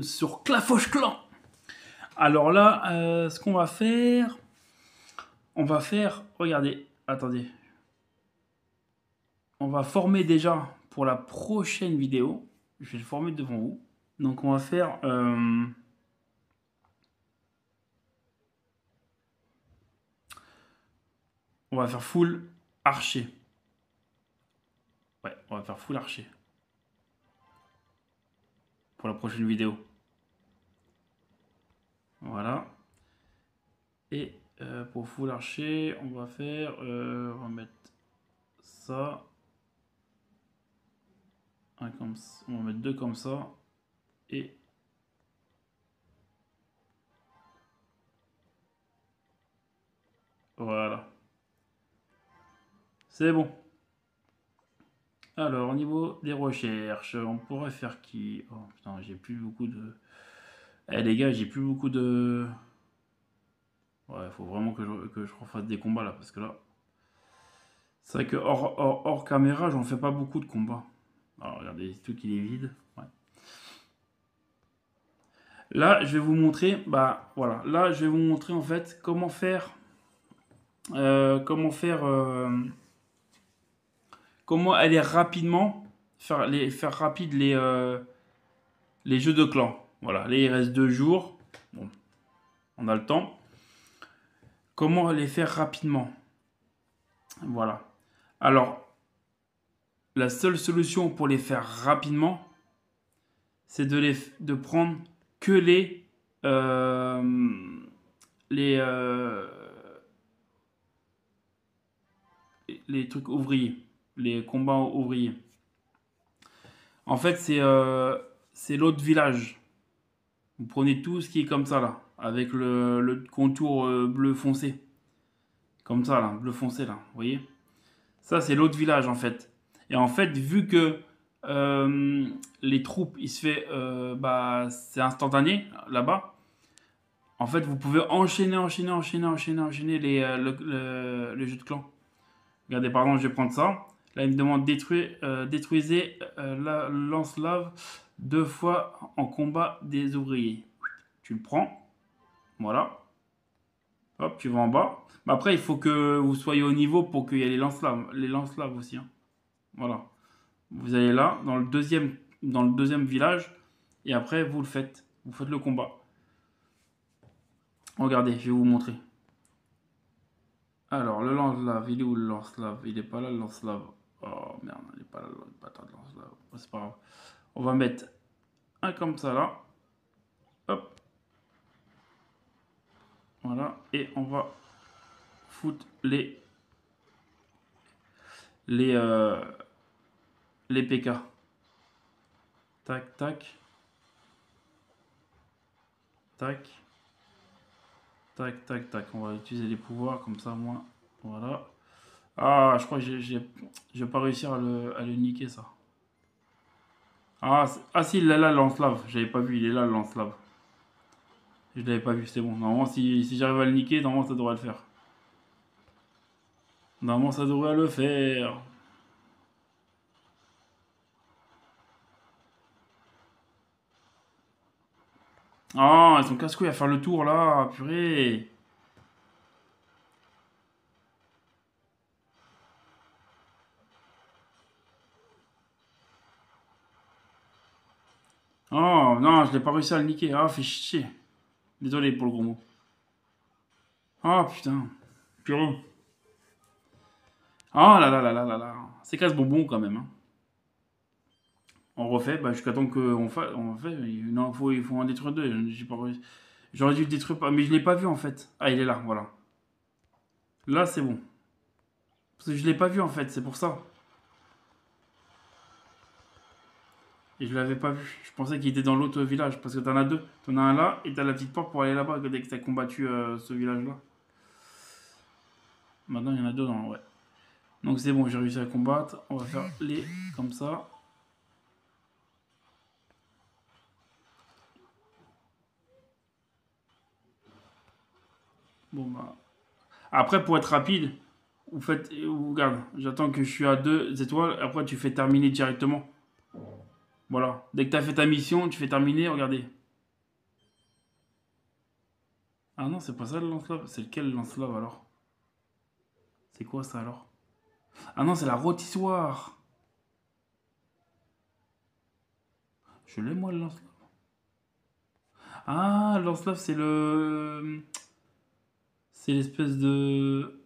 Game sur Clafoche Clan. Alors là, ce qu'on va faire, regardez, attendez. On va former déjà pour la prochaine vidéo. Je vais le former devant vous. Donc on va faire... on va faire full archer. Ouais, on va faire full archer. Pour la prochaine vidéo. Voilà. Et pour full archer, on va faire... on va mettre ça. On va mettre deux comme ça. Et... voilà. C'est bon. Alors, au niveau des recherches, on pourrait faire qui? Oh putain, j'ai plus beaucoup de... Eh les gars, j'ai plus beaucoup de... Ouais, faut vraiment que je refasse des combats là, parce que là... C'est vrai que hors caméra, j'en fais pas beaucoup de combats. Alors, regardez, tout qu'il est vide. Ouais. Là, je vais vous montrer... Bah, voilà. Là, je vais vous montrer, en fait, comment faire... comment aller rapidement... Faire rapide les jeux de clan. Voilà, là il reste 2 jours. Bon, on a le temps. Comment les faire rapidement? Voilà. Alors, la seule solution pour les faire rapidement, c'est de prendre que les trucs ouvriers, les combats ouvriers. En fait, c'est l'autre village. Vous prenez tout ce qui est comme ça là, avec le contour bleu foncé. Comme ça là, bleu foncé là, vous voyez? Ça c'est l'autre village en fait. Et en fait, vu que les troupes, il se fait, bah, c'est instantané là-bas. En fait, vous pouvez enchaîner les jeux de clan. Regardez, par exemple, je vais prendre ça. Là, il me demande détruisez la lance-lave 2 fois en combat des ouvriers. Tu le prends. Voilà. Hop, tu vas en bas. Mais après, il faut que vous soyez au niveau pour qu'il y ait les lance-laves aussi. Hein. Voilà. Vous allez là, dans le deuxième village. Et après, vous le faites. Vous faites le combat. Regardez, je vais vous montrer. Alors, le lance-lave, il est où le lance-lave? Il n'est pas là, le lance-lave. Oh merde, il n'est pas là, le bâtard de lance-lave. C'est pas grave. On va mettre un comme ça là. Hop. Voilà. Et on va foutre les PK. Tac, tac. Tac. Tac, tac, tac. On va utiliser les pouvoirs comme ça, moi. Voilà. Ah, je crois que je vais pas réussir à le niquer, ça. Ah, si, il est là, le lance-lave. J'avais pas vu, il est là, le lance-lave. Je l'avais pas vu, c'est bon. Normalement, si j'arrive à le niquer, normalement, ça devrait le faire. Normalement, ça devrait le faire. Ah, ils sont casse-couilles à faire le tour, là. Purée. Oh, non, je l'ai pas réussi à le niquer. Ah, fait chier. Désolé pour le gros mot. Ah, putain. Purée. Ah là là là là là là. C'est casse-bonbon, quand même, hein. On refait, bah, jusqu'à temps qu'on fait. Non, il faut en détruire 2. J'ai pas réussi. J'aurais dû le détruire, mais je l'ai pas vu en fait. Ah, il est là, voilà. Là, c'est bon. Parce que je l'ai pas vu en fait, c'est pour ça. Et je l'avais pas vu. Je pensais qu'il était dans l'autre village. Parce que t'en as 2. T'en as un là et t'as la petite porte pour aller là-bas dès que t'as combattu ce village-là. Maintenant, il y en a 2 dans. Ouais. Donc c'est bon, j'ai réussi à combattre. On va faire les comme ça. Bon bah. Après, pour être rapide, regarde, j'attends que je suis à 2 étoiles. Après, tu fais terminer directement. Voilà. Dès que tu as fait ta mission, tu fais terminer. Regardez. Ah non, c'est pas ça le lance-lave. C'est lequel le lance-lave alors? C'est quoi ça alors? Ah non, c'est la rôtissoire. Je l'ai moi le lance-lave. Ah, le lance-lave, c'est le. C'est l'espèce de.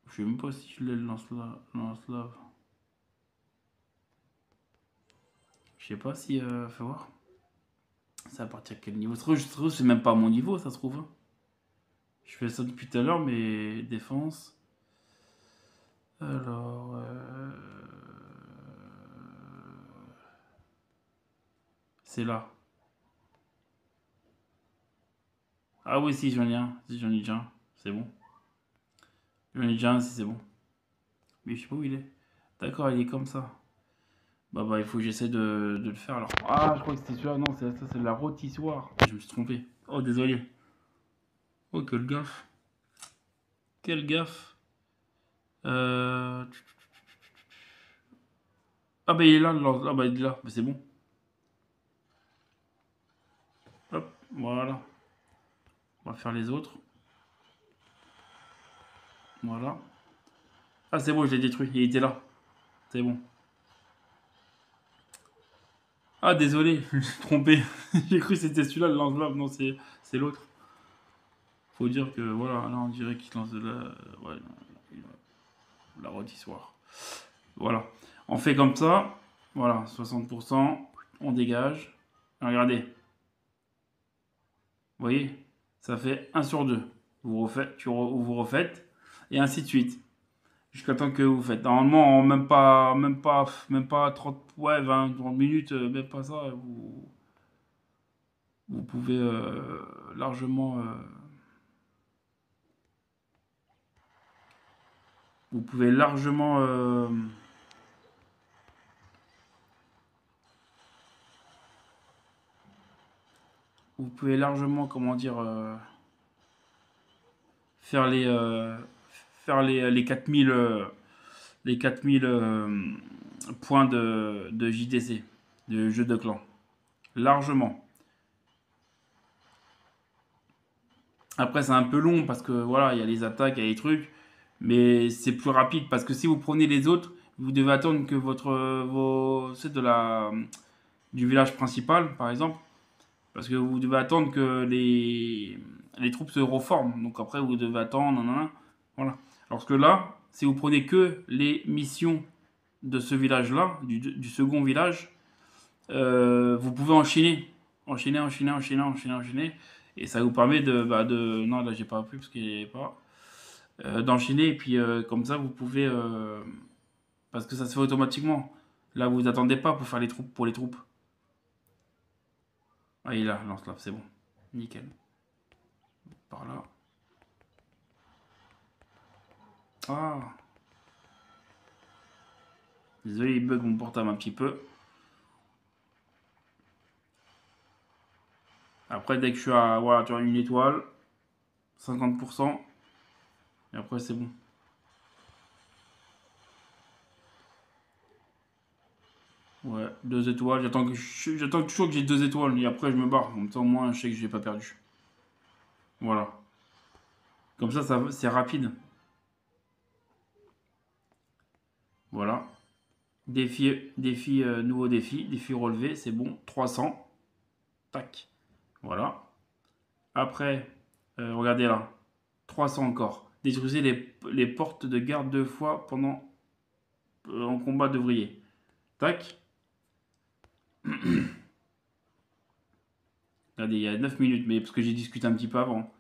Je sais même pas si je l'ai le lance-lave. Lance-lave. Je sais pas si. Fais voir. Ça à partir de quel niveau? Ça se trouve, c'est même pas à mon niveau, ça se trouve, hein. Je fais ça depuis tout à l'heure, mais défense. Alors. C'est là. Ah oui, si, j'en ai un. Si, j'en ai déjà un. C'est bon. J'en ai déjà un, si c'est bon. Mais je sais pas où il est. D'accord, il est comme ça. Bah, il faut que j'essaie de le faire alors. Ah, je crois que c'était celui-là. Non, c'est ça, c'est la rôtissoire. Je me suis trompé. Oh, désolé. Oh, quel gaffe. Quel gaffe. Euh... Ah, bah, il est là. Ah, bah, il est là. Bah, c'est bon. Hop, voilà. On va faire les autres. Voilà. Ah, c'est bon, je l'ai détruit. Il était là. C'est bon. Ah, désolé, je me suis trompé. J'ai cru que c'était celui-là, le lance-flamme. Non, c'est l'autre. Faut dire que, voilà, là, on dirait qu'il lance de la... Ouais, la rôtissoire. Voilà. On fait comme ça. Voilà, 60%. On dégage. Regardez. Vous voyez? Ça fait 1 sur 2. Vous refaites, vous refaites. Et ainsi de suite. Jusqu'à temps que vous faites. Normalement, en même pas 30, ouais, 20, 30 minutes, même pas ça, vous pouvez largement, vous pouvez largement, vous pouvez largement, comment dire, faire les 4000, les 4000 points de JDC, de jeu de clan. Largement. Après, c'est un peu long parce que voilà, il y a les attaques, il y a les trucs, mais c'est plus rapide parce que si vous prenez les autres, vous devez attendre que c'est du village principal, par exemple, parce que vous devez attendre que les troupes se reforment. Donc après, vous devez attendre, nanana, voilà. Alors que là, si vous prenez que les missions de ce village-là, du second village, vous pouvez enchaîner, et ça vous permet non, là j'ai pas appris parce qu'il n'y avait pas, d'enchaîner, et puis comme ça vous pouvez, parce que ça se fait automatiquement. Là vous attendez pas pour faire les troupes, pour les troupes. Ah, il est là, lance-lave, c'est bon, nickel. Par là. Ah, désolé, il bug mon portable un petit peu. Après, dès que je suis à, voilà, tu vois, une étoile, 50%, et après c'est bon. Ouais, 2 étoiles. J'attends toujours que j'ai 2 étoiles. Et après, je me barre. Comme ça, au moins, je sais que j'ai pas perdu. Voilà. Comme ça c'est rapide. Voilà. Nouveau défi. Défi relevé. C'est bon. 300. Tac. Voilà. Après, regardez là. 300 encore. Détruisez les portes de garde 2 fois pendant en combat d'ouvrier. Tac. Regardez, il y a 9 minutes. Mais parce que j'ai discuté un petit peu avant.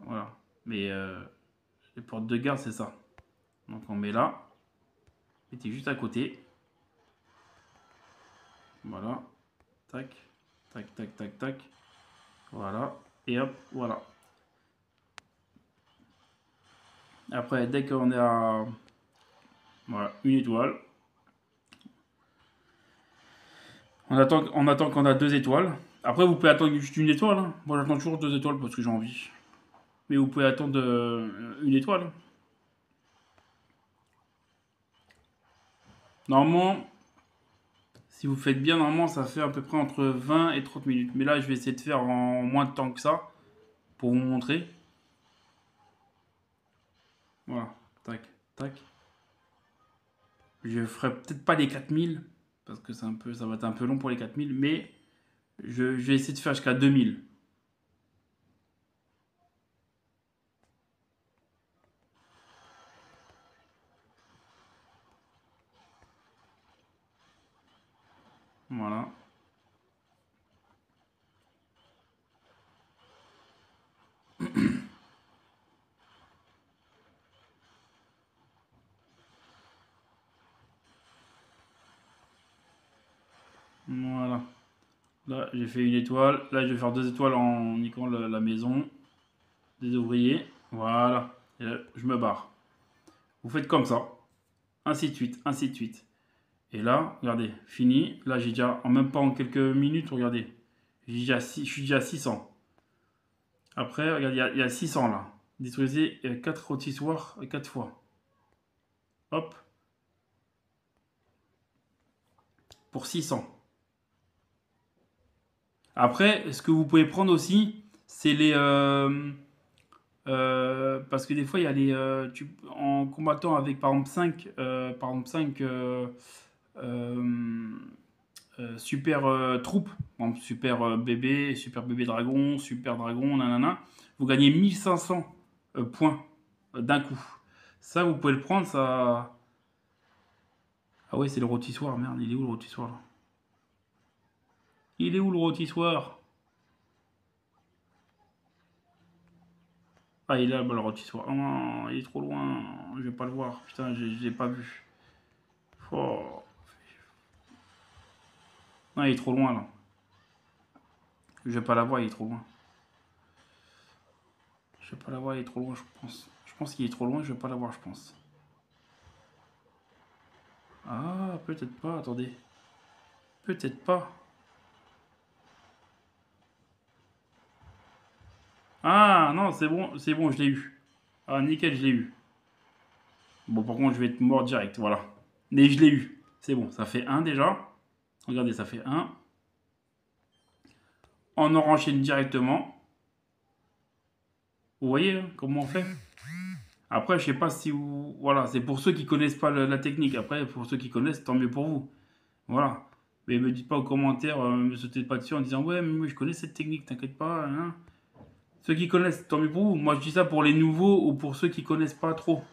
Voilà. Mais les portes de garde, c'est ça. Donc on met là. Mettez juste à côté. Voilà. Tac. Tac, tac, tac, tac. Voilà. Et hop, voilà. Après, dès qu'on est à voilà, une étoile, on attend qu'on a 2 étoiles. Après, vous pouvez attendre juste une étoile, hein. Moi, j'attends toujours 2 étoiles parce que j'ai envie. Mais vous pouvez attendre une étoile. Normalement, Si vous faites bien, normalement, ça fait à peu près entre 20 et 30 minutes. Mais là, je vais essayer de faire en moins de temps que ça pour vous montrer. Voilà, tac, tac. Je ferai peut-être pas les 4000 parce que ça va être un peu long pour les 4000, mais je vais essayer de faire jusqu'à 2000. Voilà. Voilà. Là, j'ai fait une étoile. Là, je vais faire 2 étoiles en niquant la maison des ouvriers. Voilà. Et là, je me barre. Vous faites comme ça. Ainsi de suite, ainsi de suite. Et là, regardez, fini. Là, j'ai déjà, en même pas en quelques minutes, regardez. Je suis déjà à 600. Après, regardez, il y a 600 là. Détruisez 4 rôtissoirs 4 fois. Hop. Pour 600. Après, ce que vous pouvez prendre aussi, c'est les... parce que des fois, il y a les... en combattant avec, par exemple, 5 super troupes, par exemple, super bébé dragon, super dragon, nanana, vous gagnez 1500 points d'un coup. Ça, vous pouvez le prendre, ça... Ah ouais, c'est le rôtissoir, merde, il est où le rôtissoir là? Il est où le rôtissoir? Ah, il est là, le rôtissoir. Oh non, il est trop loin, je vais pas le voir, putain, je l'ai pas vu. Oh. Non, il est trop loin là. Je vais pas l'avoir, il est trop loin. Je vais pas l'avoir, il est trop loin, je pense. Je pense qu'il est trop loin, je vais pas l'avoir, je pense. Ah, peut-être pas, attendez. Peut-être pas. Ah, non, c'est bon, je l'ai eu. Ah, nickel, je l'ai eu. Bon, par contre, je vais être mort direct, voilà. Mais je l'ai eu. C'est bon, ça fait un déjà. Regardez, ça fait un. On en enchaîne directement. Vous voyez hein, comment on fait? Après, je sais pas si vous... Voilà, c'est pour ceux qui connaissent pas la technique. Après, pour ceux qui connaissent, tant mieux pour vous. Voilà. Mais me dites pas aux commentaires, me sautez pas dessus en disant ouais, mais moi je connais cette technique, t'inquiète pas. Hein. Ceux qui connaissent, tant mieux pour vous. Moi je dis ça pour les nouveaux ou pour ceux qui connaissent pas trop.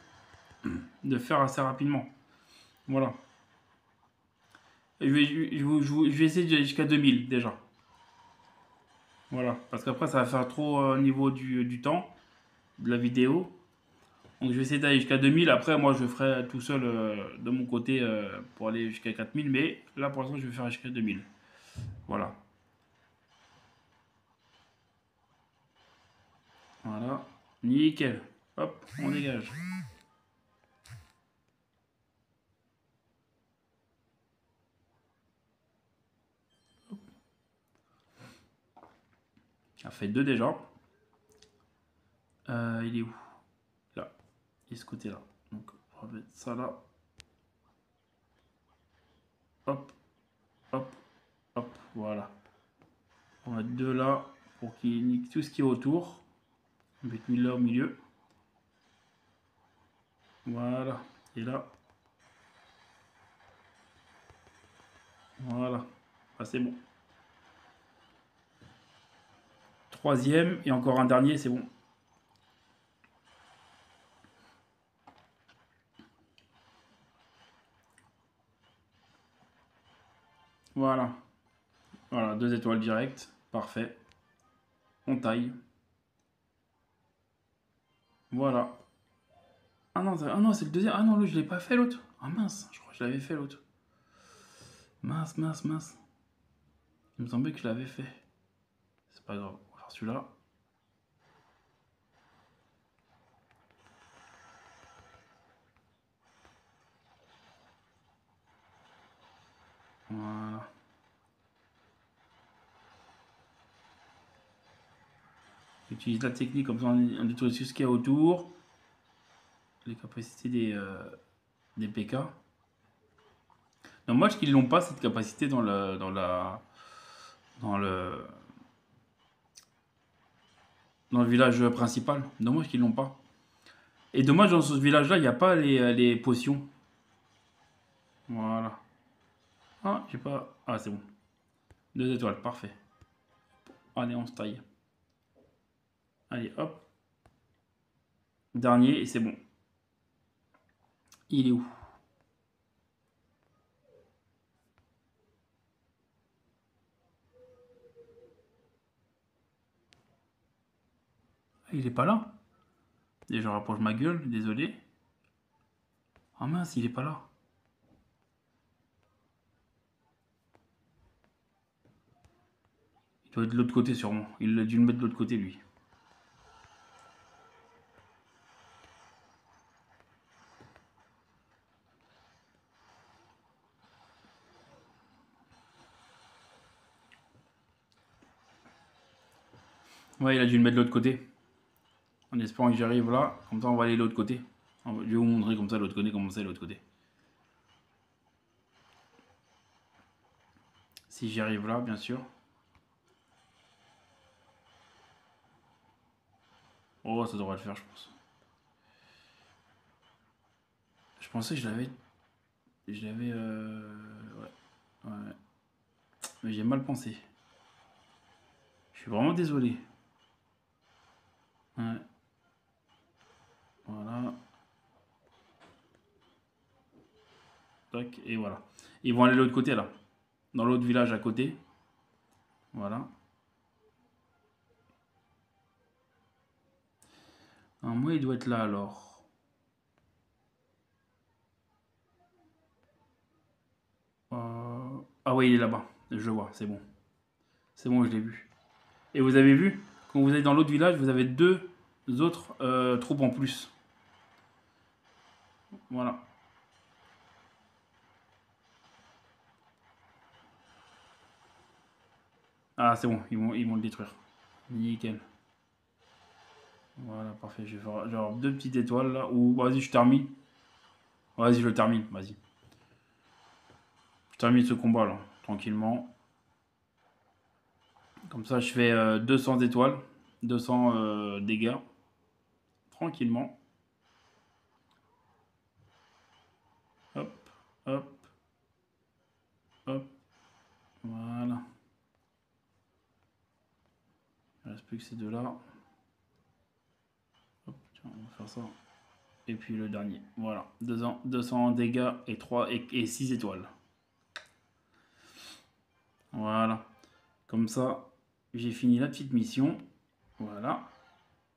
De faire assez rapidement. Voilà. Et je vais essayer jusqu'à 2000 déjà. Voilà. Parce qu'après ça va faire trop au niveau du temps, de la vidéo. Donc je vais essayer d'aller jusqu'à 2000. Après moi je ferai tout seul de mon côté pour aller jusqu'à 4000. Mais là pour l'instant je vais faire jusqu'à 2000. Voilà. Voilà. Nickel. Hop, on dégage. Ça fait 2 déjà. Il est où? Là. Il est ce côté-là. Donc on va mettre ça là. Hop, hop, hop. Voilà. On va mettre 2 là pour qu'il nique tout ce qui est autour. On va mettre 1000 là au milieu. Voilà. Et là. Voilà. Ah, c'est bon. Troisième et encore un dernier, c'est bon. Voilà. Voilà, 2 étoiles directes. Parfait. On taille. Voilà. Ah non, c'est le deuxième. Ah non, l'autre, je l'ai pas fait l'autre. Ah mince, je crois que je l'avais fait l'autre. Mince, mince, mince. Il me semblait que je l'avais fait. C'est pas grave. On va faire celui-là. Voilà. Utilise la technique comme ça on détruit tout ce qu'il y a autour. Les capacités des PK. Dommage qu'ils n'ont pas cette capacité dans le village principal. Dommage qu'ils l'ont pas. Et dommage, dans ce village-là, il n'y a pas les potions. Voilà. Ah, j'ai pas. Ah, c'est bon. 2 étoiles, parfait. Allez, on se taille. Allez, hop. Dernier, et c'est bon. Il est où? Il est pas là. Et je rapproche ma gueule, désolé. Ah mince, il est pas là. Il doit être de l'autre côté sûrement. Il a dû le mettre de l'autre côté lui. Ouais, il a dû le mettre de l'autre côté. En espérant que j'arrive là. Comme ça, on va aller de l'autre côté. Je vais vous montrer comme ça l'autre côté, comment c'est l'autre côté. Si j'y arrive là, bien sûr. Oh, ça devrait le faire, je pense. Je pensais que je l'avais. Je l'avais. Ouais. Ouais. Mais j'ai mal pensé. Je suis vraiment désolé. Ouais. Voilà. Tac. Et voilà. Ils vont aller de l'autre côté là. Dans l'autre village à côté. Voilà. Moi, il doit être là alors. Ah oui, il est là-bas. Je le vois, c'est bon. C'est bon, je l'ai vu. Et vous avez vu, quand vous allez dans l'autre village, vous avez 2 autres troupes en plus. Voilà. Ah, c'est bon, ils vont le détruire. Nickel. Voilà, parfait. Je vais faire genre 2 petites étoiles là. Ou vas-y, je termine. Vas-y, je le termine. Vas-y. Je termine ce combat là, tranquillement. Comme ça, je fais 200 étoiles. 200 dégâts. Tranquillement. Hop, hop, hop. Voilà. Il ne reste plus que ces deux-là. Hop, tiens, on va faire ça. Et puis le dernier. Voilà. 200 dégâts et 3 et 6 étoiles. Voilà. Comme ça, j'ai fini la petite mission. Voilà.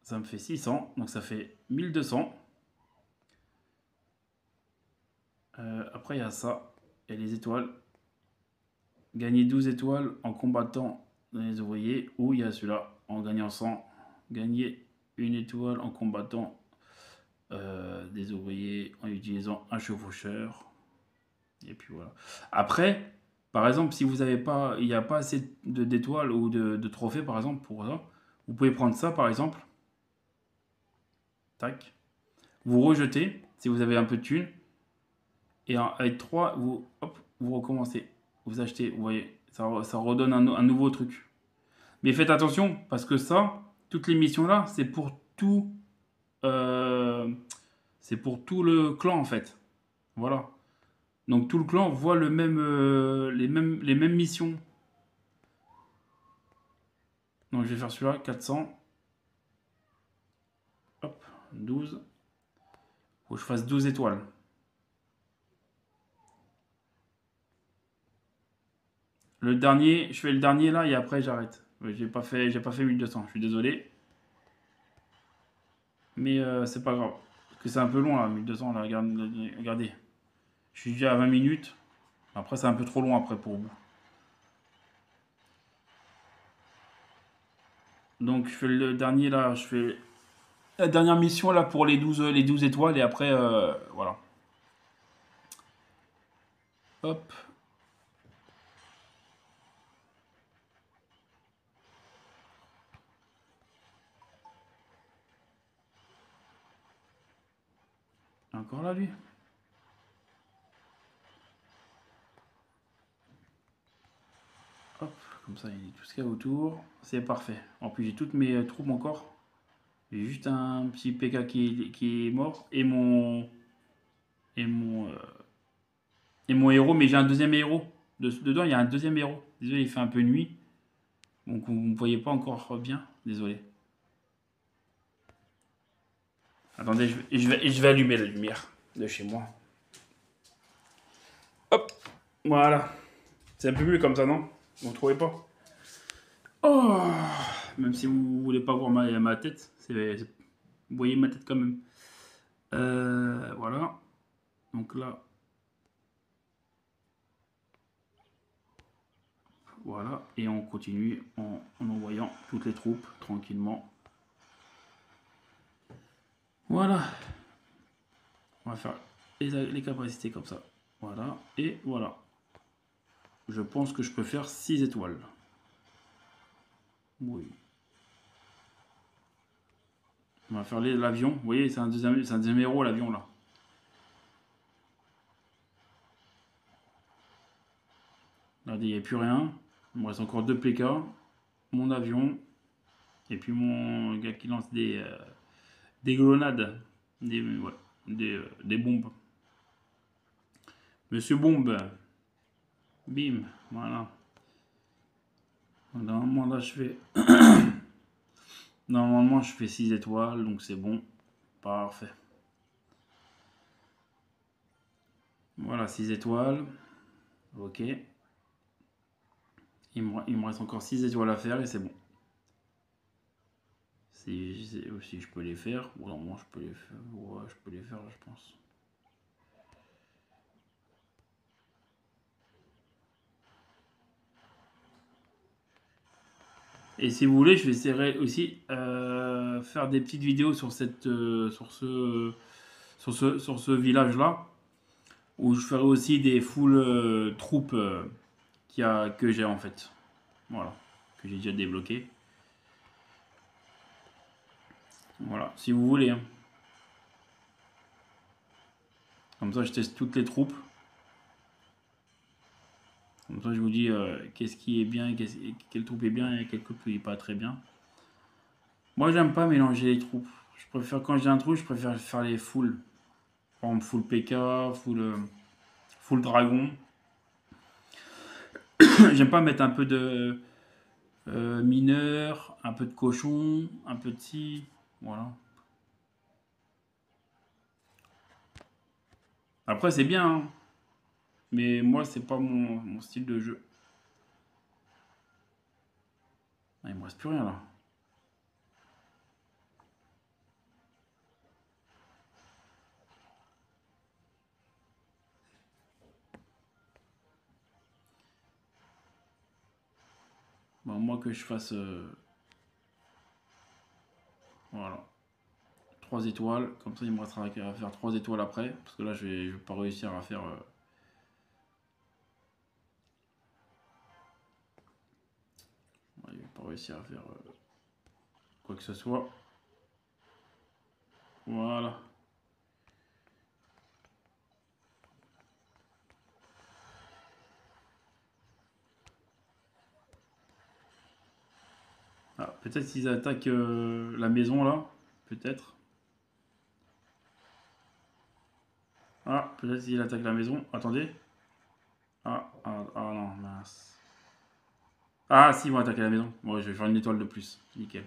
Ça me fait 600. Donc ça fait 1200. Après, il y a ça. Et les étoiles. Gagner 12 étoiles en combattant dans les ouvriers. Ou il y a celui-là. En gagnant 100. Gagner une étoile en combattant des ouvriers en utilisant un chevaucheur. Et puis voilà. Après, par exemple, si vous avez pas, il n'y a pas assez d'étoiles ou de trophées, par exemple, pour ça, vous pouvez prendre ça, par exemple. Tac. Vous rejetez, si vous avez un peu de thunes. Et avec 3, vous recommencez. Vous achetez, vous voyez, ça redonne un nouveau truc. Mais faites attention, parce que ça, toutes les missions-là, euh, c'est pour tout le clan, en fait. Voilà. Donc tout le clan voit les mêmes missions. Donc je vais faire celui-là, 400. Hop, 12. Faut que je fasse 12 étoiles. Le dernier, je fais le dernier là et après j'arrête. J'ai pas fait 1200, je suis désolé. Mais c'est pas grave. Parce que c'est un peu long là, 1200 là, regardez. Je suis déjà à 20 minutes. Après c'est un peu trop long après pour vous. Donc je fais le dernier là, je fais la dernière mission là pour les douze étoiles et après voilà. Hop, encore là lui. Comme ça, il y a tout ce qu'il y a autour. C'est parfait. En plus, j'ai toutes mes troupes encore. J'ai juste un petit PK qui est mort. Et mon, euh, et mon héros. Mais j'ai un deuxième héros. Dedans, il y a un deuxième héros. Désolé, il fait un peu nuit. Donc, vous ne voyez pas encore bien. Désolé. Attendez, je vais allumer la lumière de chez moi. Hop. Voilà. C'est un peu mieux comme ça, non? Vous ne trouvez pas? Oh, même si vous voulez pas voir ma tête, vous voyez ma tête quand même. Voilà. Donc là, voilà. Et on continue en envoyant toutes les troupes tranquillement. Voilà. On va faire les capacités comme ça. Voilà. Et voilà. Je pense que je peux faire 6 étoiles. Oui. On va faire l'avion. Vous voyez, c'est un deuxième héros, l'avion, là. Regardez, il n'y a plus rien. Il me reste encore 2 PK. Mon avion. Et puis mon gars qui lance des grenades. Ouais, des bombes. Monsieur Bombe. Bim. Voilà. Normalement, là, je fais... Normalement, je fais 6 étoiles. Donc, c'est bon. Parfait. Voilà, 6 étoiles. Ok. Il me reste encore 6 étoiles à faire et c'est bon. Si je peux les faire. Ou normalement, je peux les faire. Ouais, je peux les faire, là, je pense. Et si vous voulez, je vais essayer aussi faire des petites vidéos sur sur ce village-là, où je ferai aussi des full troupes que j'ai en fait. Voilà, que j'ai déjà débloqué. Voilà, si vous voulez. Hein. Comme ça, je teste toutes les troupes. Comme ça, je vous dis qu'est-ce qui est bien, quelle troupe est bien et quelle troupe n'est pas très bien. Moi, j'aime pas mélanger les troupes. Je préfère, quand j'ai un trou, je préfère faire les full. Par exemple, full PK, full dragon. J'aime pas mettre un peu de mineur, un peu de cochon, un petit. Voilà. Après, c'est bien, hein, mais moi, c'est pas mon style de jeu. Ah, il me reste plus rien là. Bon, moi, que je fasse. Voilà. 3 étoiles. Comme ça, il me restera à faire 3 étoiles après. Parce que là, je vais pas réussir à faire. Ouais, je vais pas réussir à faire quoi que ce soit. Voilà. Ah, peut-être s'ils attaquent la maison là. Peut-être. Ah, peut-être s'ils attaquent la maison. Attendez. Ah non, mince. Ah si, ils vont attaquer la maison. Bon, je vais faire une étoile de plus. Nickel.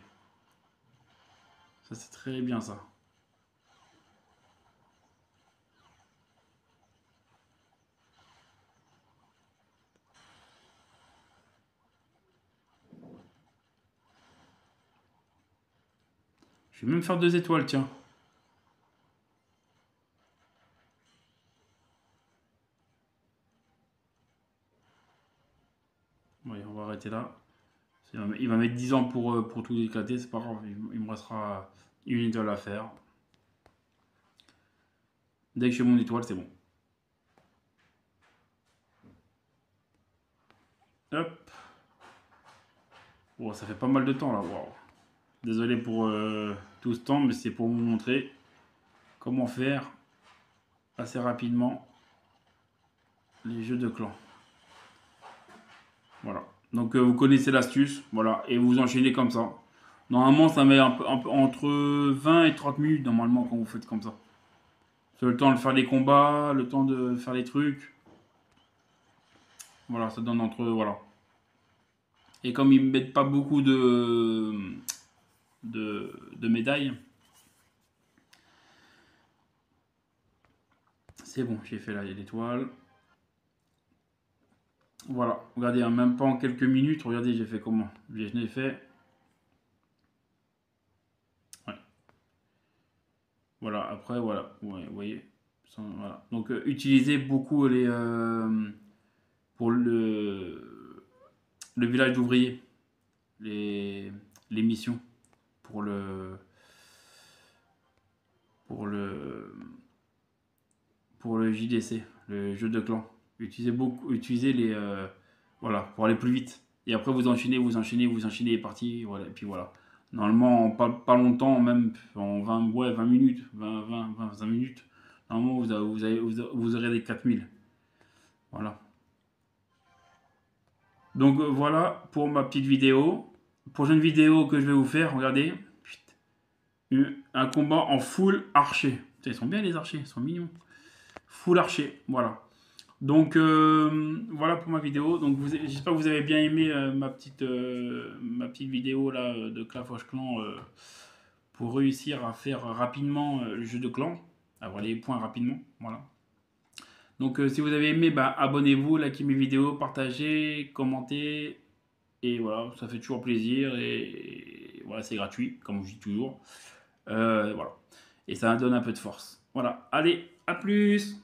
Ça, c'est très bien ça. Je vais même faire 2 étoiles, tiens. Ouais, on va arrêter là. Il va mettre 10 ans pour tout éclater, c'est pas grave. Il me restera une étoile à faire. Dès que j'ai mon étoile, c'est bon. Hop. Bon, ça fait pas mal de temps là. Waouh. Désolé pour tout ce temps, mais c'est pour vous montrer comment faire assez rapidement les jeux de clans. Voilà. Donc vous connaissez l'astuce, voilà, et vous enchaînez comme ça. Normalement, ça met un peu entre 20 et 30 minutes normalement quand vous faites comme ça. C'est le temps de faire les combats, le temps de faire les trucs. Voilà, ça donne entre voilà. Et comme ils mettent pas beaucoup de médailles, c'est bon, j'ai fait l'étoile. Voilà, regardez, hein, même pas en quelques minutes, regardez, j'ai fait comment. Je l'ai fait. Ouais. Voilà, après, voilà, ouais, vous voyez. Voilà. Donc, utilisez beaucoup pour le village d'ouvriers, les, les missions, pour le, pour le, pour le JDC, le jeu de clan. Utilisez voilà, pour aller plus vite. Et après, vous enchaînez, vous enchaînez, vous enchaînez les parties, voilà, et puis voilà. Normalement, pas longtemps, même en 20, ouais, 20 minutes, 25 minutes, normalement, vous aurez les 4000. Voilà. Donc voilà pour ma petite vidéo. Prochaine vidéo que je vais vous faire, regardez. Un combat en full archer. Putain, ils sont bien les archers, ils sont mignons. Full archer, voilà. Donc voilà pour ma vidéo. Donc j'espère que vous avez bien aimé ma petite vidéo là de Clash of Clans pour réussir à faire rapidement le jeu de clan, avoir les points rapidement. Voilà. Donc si vous avez aimé, bah, abonnez-vous, likez mes vidéos, partagez, commentez. Et voilà, ça fait toujours plaisir et voilà, c'est gratuit, comme je dis toujours. Voilà. Et ça donne un peu de force. Voilà. Allez, à plus!